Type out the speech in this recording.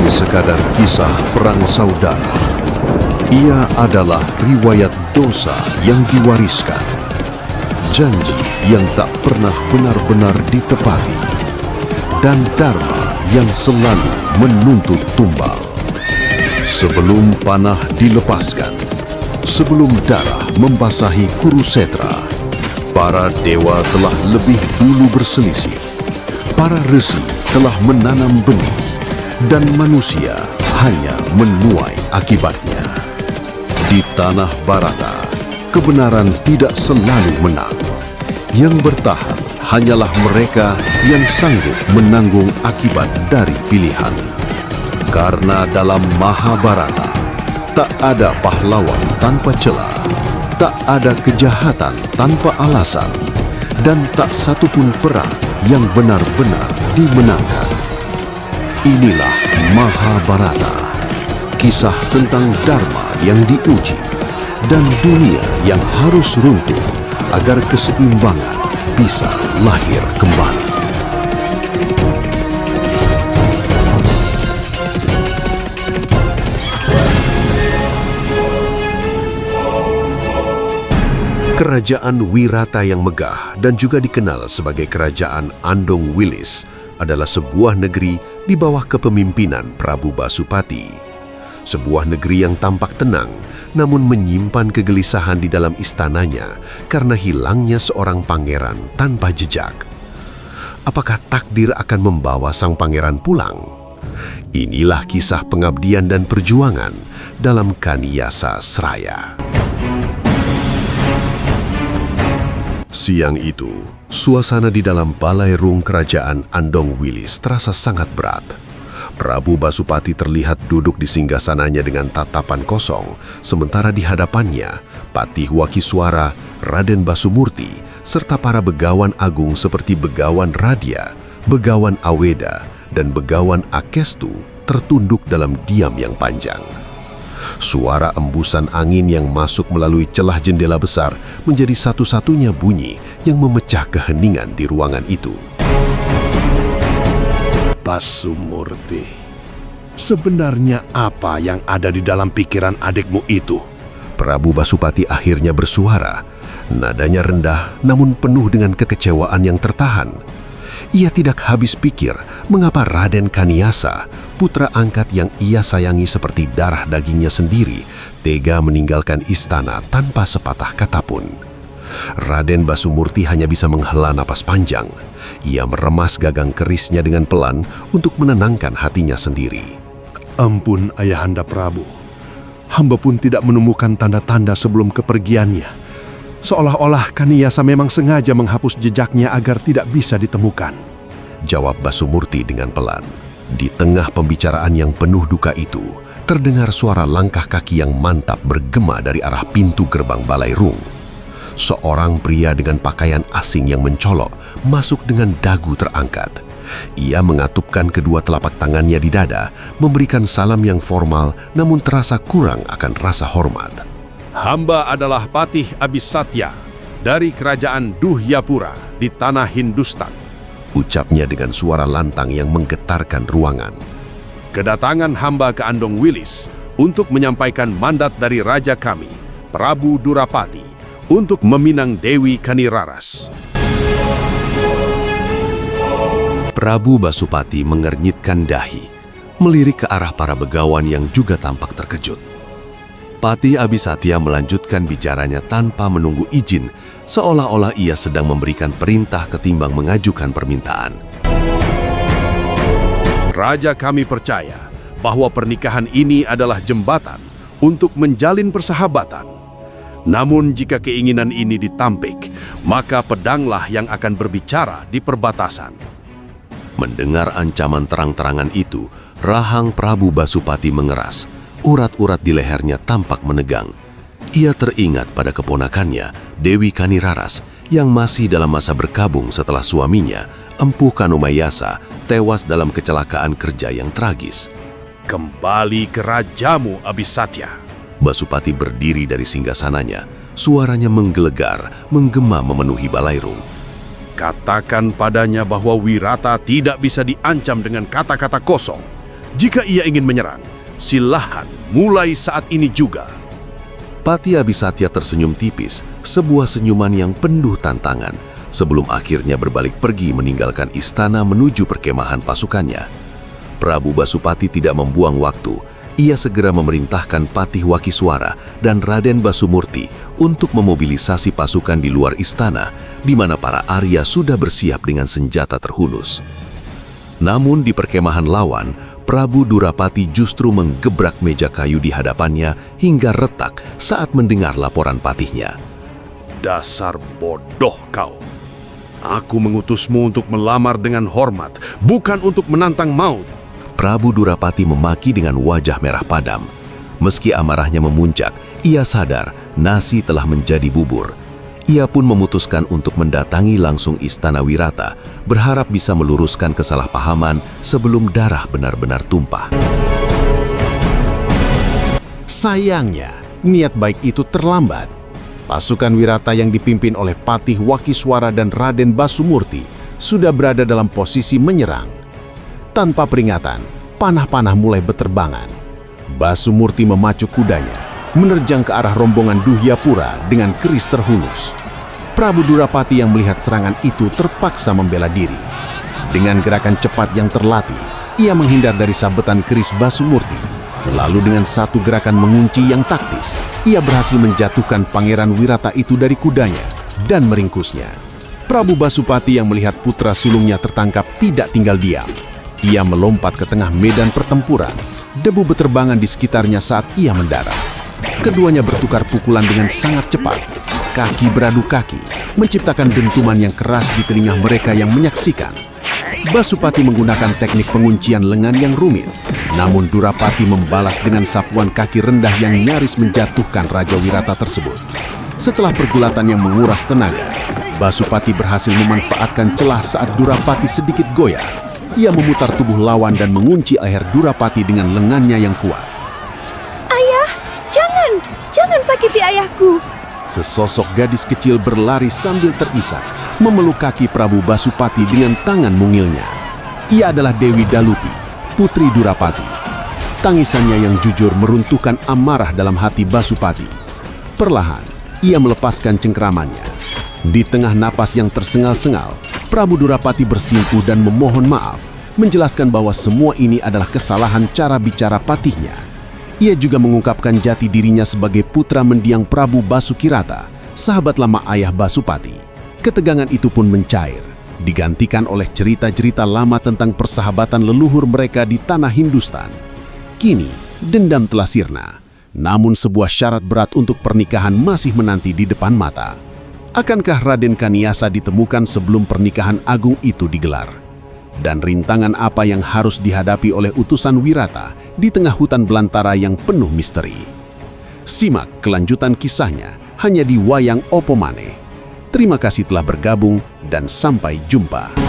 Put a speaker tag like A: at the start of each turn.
A: bukan sekadar kisah perang saudara. Ia adalah riwayat dosa yang diwariskan, janji yang tak pernah benar-benar ditepati, dan dharma yang selalu menuntut tumbal. Sebelum panah dilepaskan, sebelum darah membasahi Kurusetra, para dewa telah lebih dulu berselisih. Para resi telah menanam benih, dan manusia hanya menuai akibatnya. Di tanah Barata, kebenaran tidak selalu menang. Yang bertahan hanyalah mereka yang sanggup menanggung akibat dari pilihan. Karena dalam Mahabharata, tak ada pahlawan tanpa celah, tak ada kejahatan tanpa alasan, dan tak satupun perang yang benar-benar dimenangkan. Inilah Mahabharata, kisah tentang dharma yang diuji dan dunia yang harus runtuh agar keseimbangan bisa lahir kembali. Kerajaan Wirata yang megah dan juga dikenal sebagai Kerajaan Andong Wilis adalah sebuah negeri di bawah kepemimpinan Prabu Basupati. Sebuah negeri yang tampak tenang, namun menyimpan kegelisahan di dalam istananya karena hilangnya seorang pangeran tanpa jejak. Apakah takdir akan membawa sang pangeran pulang? Inilah kisah pengabdian dan perjuangan dalam Kaniyasa Sraya. Siang itu, suasana di dalam balairung kerajaan Andong Wilis terasa sangat berat. Prabu Basupati terlihat duduk di singgasananya dengan tatapan kosong, sementara di hadapannya Patih Wakiswara, Raden Basumurti, serta para begawan agung seperti Begawan Radya, Begawan Aweda, dan Begawan Akestu tertunduk dalam diam yang panjang. Suara embusan angin yang masuk melalui celah jendela besar menjadi satu-satunya bunyi yang memecah keheningan di ruangan itu.
B: Basumurti, sebenarnya apa yang ada di dalam pikiran adikmu itu?
A: Prabu Basupati akhirnya bersuara. Nadanya rendah namun penuh dengan kekecewaan yang tertahan. Ia tidak habis pikir mengapa Raden Kaniyasa, putra angkat yang ia sayangi seperti darah dagingnya sendiri, tega meninggalkan istana tanpa sepatah kata pun. Raden Basumurti hanya bisa menghela napas panjang. Ia meremas gagang kerisnya dengan pelan untuk menenangkan hatinya sendiri.
B: Ampun Ayahanda Prabu, hamba pun tidak menemukan tanda-tanda sebelum kepergiannya. Seolah-olah Kaniyasa memang sengaja menghapus jejaknya agar tidak bisa ditemukan.
A: Jawab Basumurti dengan pelan. Di tengah pembicaraan yang penuh duka itu, terdengar suara langkah kaki yang mantap bergema dari arah pintu gerbang balairung. Seorang pria dengan pakaian asing yang mencolok masuk dengan dagu terangkat. Ia mengatupkan kedua telapak tangannya di dada, memberikan salam yang formal namun terasa kurang akan rasa hormat.
B: Hamba adalah Patih Abisatya dari kerajaan Duhyapura di tanah Hindustan.
A: Ucapnya dengan suara lantang yang menggetarkan ruangan.
B: Kedatangan hamba ke Andong Wilis untuk menyampaikan mandat dari raja kami, Prabu Durapati, untuk meminang Dewi Kaniraras.
A: Prabu Basupati mengernyitkan dahi, melirik ke arah para begawan yang juga tampak terkejut. Patih Abisatya melanjutkan bicaranya tanpa menunggu izin, seolah-olah ia sedang memberikan perintah ketimbang mengajukan permintaan.
B: Raja kami percaya bahwa pernikahan ini adalah jembatan untuk menjalin persahabatan. Namun jika keinginan ini ditampik, maka pedanglah yang akan berbicara di perbatasan.
A: Mendengar ancaman terang-terangan itu, rahang Prabu Basupati mengeras. Urat-urat di lehernya tampak menegang. Ia teringat pada keponakannya, Dewi Kaniraras, yang masih dalam masa berkabung setelah suaminya, Empu Kanumayasa, tewas dalam kecelakaan kerja yang tragis.
B: Kembali ke rajamu, Abisatya.
A: Basupati berdiri dari singgasananya. Suaranya menggelegar, menggema memenuhi balairung.
B: Katakan padanya bahwa Wirata tidak bisa diancam dengan kata-kata kosong. Jika ia ingin menyerang, silahkan mulai saat ini juga.
A: Pati Abisatya tersenyum tipis, sebuah senyuman yang penuh tantangan, sebelum akhirnya berbalik pergi meninggalkan istana menuju perkemahan pasukannya. Prabu Basupati tidak membuang waktu. Ia segera memerintahkan Patih Wakiswara dan Raden Basumurti untuk memobilisasi pasukan di luar istana, di mana para Arya sudah bersiap dengan senjata terhunus. Namun di perkemahan lawan, Prabu Durapati justru menggebrak meja kayu di hadapannya hingga retak saat mendengar laporan patihnya.
B: Dasar bodoh kau. Aku mengutusmu untuk melamar dengan hormat, bukan untuk menantang maut.
A: Prabu Durapati memaki dengan wajah merah padam. Meski amarahnya memuncak, ia sadar nasi telah menjadi bubur. Ia pun memutuskan untuk mendatangi langsung Istana Wirata, berharap bisa meluruskan kesalahpahaman sebelum darah benar-benar tumpah.
C: Sayangnya, niat baik itu terlambat. Pasukan Wirata yang dipimpin oleh Patih Wakiswara dan Raden Basumurti sudah berada dalam posisi menyerang. Tanpa peringatan, panah-panah mulai berterbangan. Basumurti memacu kudanya, menerjang ke arah rombongan Duhyapura dengan keris terhunus. Prabu Durapati yang melihat serangan itu terpaksa membela diri. Dengan gerakan cepat yang terlatih, ia menghindar dari sabetan keris Basumurti. Lalu dengan satu gerakan mengunci yang taktis, ia berhasil menjatuhkan Pangeran Wirata itu dari kudanya dan meringkusnya. Prabu Basupati yang melihat putra sulungnya tertangkap tidak tinggal diam. Ia melompat ke tengah medan pertempuran. Debu berterbangan di sekitarnya saat ia mendarat. Keduanya bertukar pukulan dengan sangat cepat. Kaki beradu kaki, menciptakan dentuman yang keras di telinga mereka yang menyaksikan. Basupati menggunakan teknik penguncian lengan yang rumit. Namun Durapati membalas dengan sapuan kaki rendah yang nyaris menjatuhkan Raja Wirata tersebut. Setelah pergulatan yang menguras tenaga, Basupati berhasil memanfaatkan celah saat Durapati sedikit goyah. Ia memutar tubuh lawan dan mengunci leher Durapati dengan lengannya yang kuat.
D: Ayah, jangan sakiti ayahku.
C: Sesosok gadis kecil berlari sambil terisak, memeluk kaki Prabu Basupati dengan tangan mungilnya. Ia adalah Dewi Dalupi, putri Durapati. Tangisannya yang jujur meruntuhkan amarah dalam hati Basupati. Perlahan, ia melepaskan cengkeramannya. Di tengah napas yang tersengal-sengal, Prabu Durapati bersimpuh dan memohon maaf, menjelaskan bahwa semua ini adalah kesalahan cara bicara patihnya. Ia juga mengungkapkan jati dirinya sebagai putra mendiang Prabu Basukirata, sahabat lama ayah Basupati. Ketegangan itu pun mencair, digantikan oleh cerita-cerita lama tentang persahabatan leluhur mereka di tanah Hindustan. Kini, dendam telah sirna, namun sebuah syarat berat untuk pernikahan masih menanti di depan mata. Akankah Raden Kaniasa ditemukan sebelum pernikahan agung itu digelar? Dan rintangan apa yang harus dihadapi oleh utusan Wirata di tengah hutan belantara yang penuh misteri? Simak kelanjutan kisahnya hanya di Wayang Opo Maneh. Terima kasih telah bergabung dan sampai jumpa.